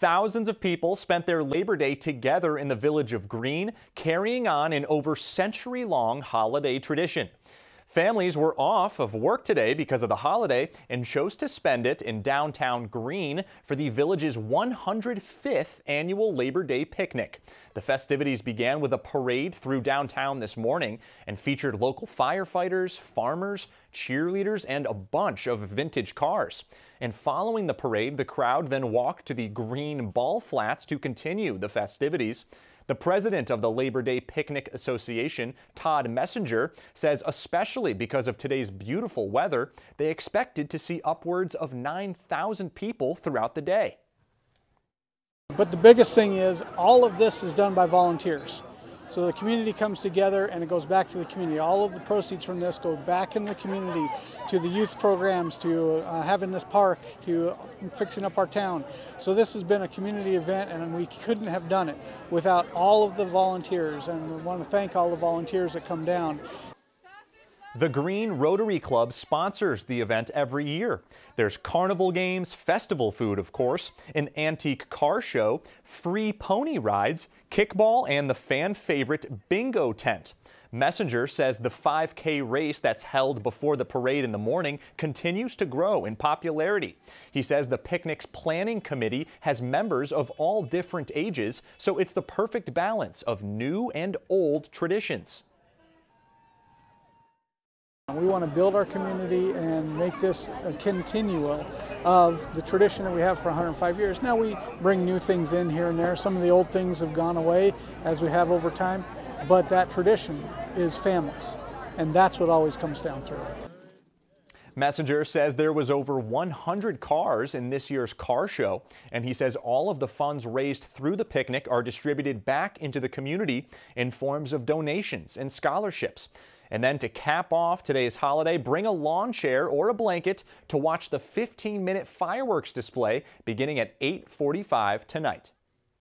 Thousands of people spent their Labor Day together in the village of Greene, carrying on an over century-long holiday tradition. Families were off of work today because of the holiday and chose to spend it in downtown Greene for the village's 105th annual Labor Day picnic. The festivities began with a parade through downtown this morning and featured local firefighters, farmers, cheerleaders, and a bunch of vintage cars. And following the parade, the crowd then walked to the Greene Ball Flats to continue the festivities. The president of the Labor Day Picnic Association, Todd Messenger, says especially because of today's beautiful weather, they expected to see upwards of 9,000 people throughout the day. But the biggest thing is all of this is done by volunteers. So the community comes together and it goes back to the community. All of the proceeds from this go back in the community to the youth programs, to having this park, to fixing up our town. So this has been a community event and we couldn't have done it without all of the volunteers. And we want to thank all the volunteers that come down. The Greene Rotary Club sponsors the event every year. There's carnival games, festival food, of course, an antique car show, free pony rides, kickball, and the fan favorite bingo tent. Messenger says the 5K race that's held before the parade in the morning continues to grow in popularity. He says the picnic's planning committee has members of all different ages, so it's the perfect balance of new and old traditions. We want to build our community and make this a continual of the tradition that we have for 105 years. Now we bring new things in here and there. Some of the old things have gone away as we have over time, but that tradition is families, and that's what always comes down through. Messenger says there was over 100 cars in this year's car show, and he says all of the funds raised through the picnic are distributed back into the community in forms of donations and scholarships. And then to cap off today's holiday, bring a lawn chair or a blanket to watch the 15-minute fireworks display beginning at 8:45 tonight.